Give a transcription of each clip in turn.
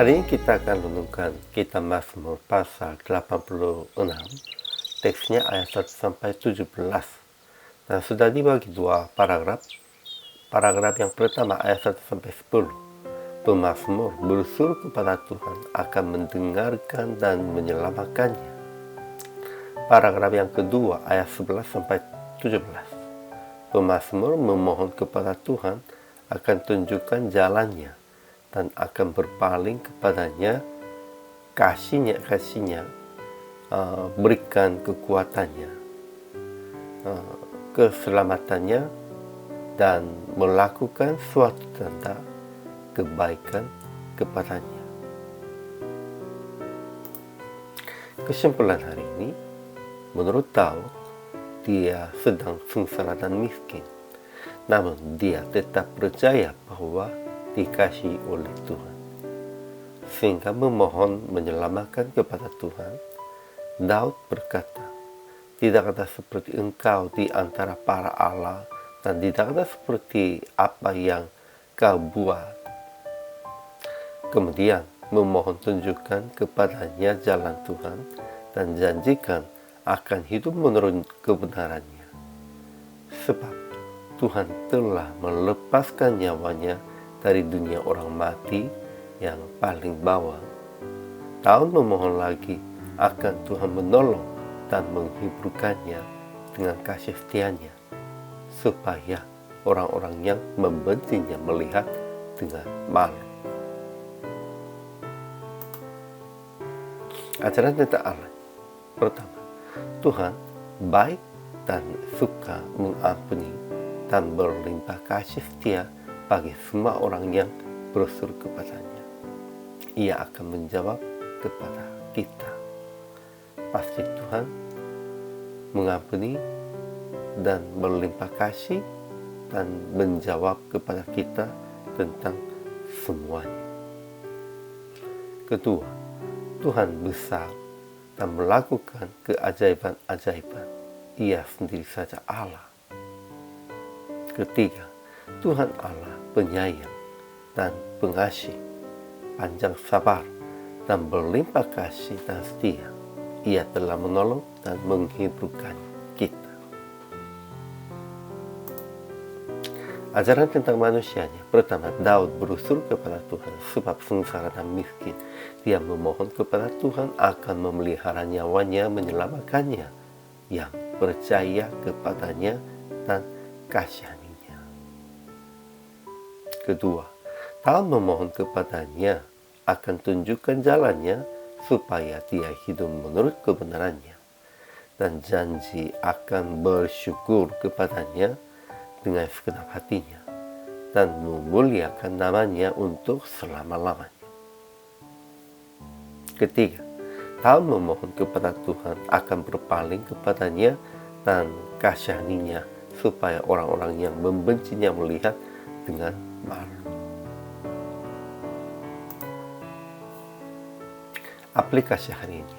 Hari ini kita akan renungkan kitab Mazmur pasal 86, teksnya ayat 1 sampai 17. Dan sudah dibagi dua paragraf. Paragraf yang pertama ayat 1 sampai 10. Pemazmur berseru kepada Tuhan akan mendengarkan dan menyelamatkannya. Paragraf yang kedua ayat 11 sampai 17. Pemazmur memohon kepada Tuhan akan tunjukkan jalannya dan akan berpaling kepadanya, kasihnya, berikan kekuatannya, keselamatannya, dan melakukan suatu tanda kebaikan kepadanya. Kesimpulan hari ini, menurut Daud, dia sedang sengsara dan miskin, namun dia tetap percaya bahwa dikasihi oleh Tuhan, sehingga memohon menyelamatkan kepada Tuhan. Daud berkata, tidak ada seperti engkau di antara para Allah, dan tidak ada seperti apa yang kau buat. Kemudian memohon tunjukkan kepadanya jalan Tuhan dan janjikan akan hidup menurut kebenarannya, sebab Tuhan telah melepaskan nyawanya dari dunia orang mati yang paling bawah. Daud memohon lagi akan Tuhan menolong dan menghiburkannya dengan kasih setianya, supaya orang-orang yang membencinya melihat dengan malu. Ajaran tentang Allah. Pertama, Tuhan baik dan suka mengampuni dan berlimpah kasih setia bagi semua orang yang berseru kepadanya. Ia akan menjawab kepada kita. Pasti Tuhan mengampuni dan berlimpah kasih dan menjawab kepada kita tentang semuanya. Kedua, Tuhan besar dan melakukan keajaiban-ajaiban. Ia sendiri saja Allah. Ketiga, Tuhan Allah penyayang dan pengasih, panjang sabar dan berlimpah kasih dan setia. Ia telah menolong dan menghiburkan kita. Ajaran tentang manusianya. Pertama, Daud berusul kepada Tuhan sebab sengsara dan miskin. Dia memohon kepada Tuhan akan memelihara nyawanya, menyelamatkannya, yang percaya kepadanya dan kasihaninya. Kedua, Daud memohon kepadanya akan tunjukkan jalannya supaya dia hidup menurut kebenarannya, dan janji akan bersyukur kepadanya dengan segenap hatinya dan memuliakan namanya untuk selama-lamanya. Ketiga, Daud memohon kepada Tuhan akan berpaling kepadanya dan kasihaninya supaya orang-orang yang membencinya melihat dengan malu. Aplikasi hari ini.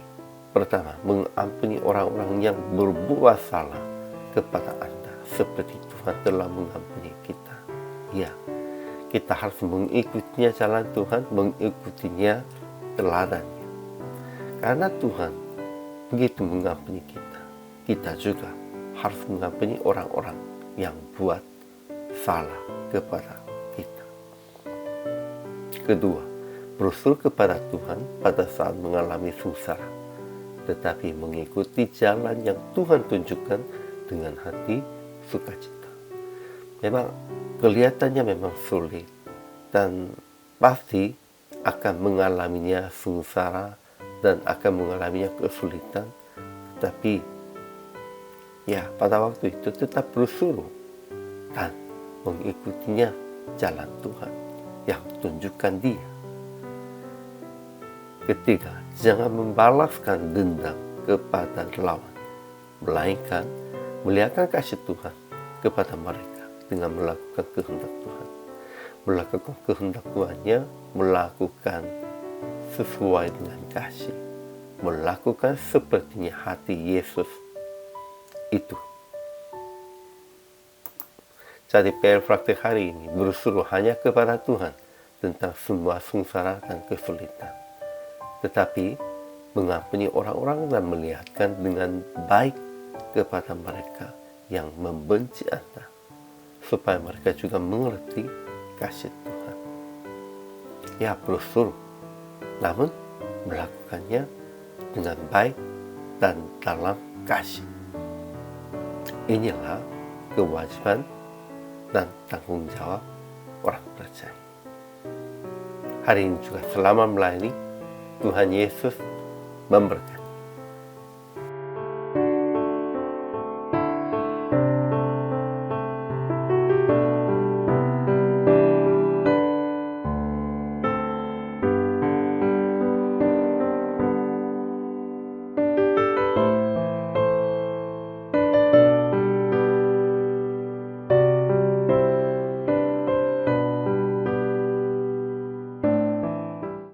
Pertama, mengampuni orang-orang yang berbuat salah kepada Anda seperti Tuhan telah mengampuni kita. Ya, kita harus mengikutinya jalan Tuhan, mengikutinya teladannya. Karena Tuhan begitu mengampuni kita, kita juga harus mengampuni orang-orang yang buat salah kepada kita. Kedua, berusul kepada Tuhan pada saat mengalami sengsara, tetapi mengikuti jalan yang Tuhan tunjukkan dengan hati sukacita. Memang kelihatannya memang sulit dan pasti akan mengalaminya sengsara dan akan mengalaminya kesulitan, tetapi ya pada waktu itu tetap berusul dan mengikutinya jalan Tuhan yang tunjukkan Dia. Ketiga, jangan membalaskan dendam kepada lawan, melainkan melihatkan kasih Tuhan kepada mereka dengan melakukan kehendak Tuhan. Melakukan kehendak Tuhannya, melakukan sesuai dengan kasih, melakukan sepertinya hati Yesus itu. Jadi PR praktik hari ini berseru hanya kepada Tuhan tentang semua sengsara dan kesulitan, tetapi mengampuni orang-orang dan melihatkan dengan baik kepada mereka yang membenci Anda, supaya mereka juga mengerti kasih Tuhan. Ya, perlu suruh, namun melakukannya dengan baik dan dalam kasih. Inilah kewajiban dan tanggung jawab orang percaya. Hari ini juga selama melayani, Tuhan Yesus memberkati.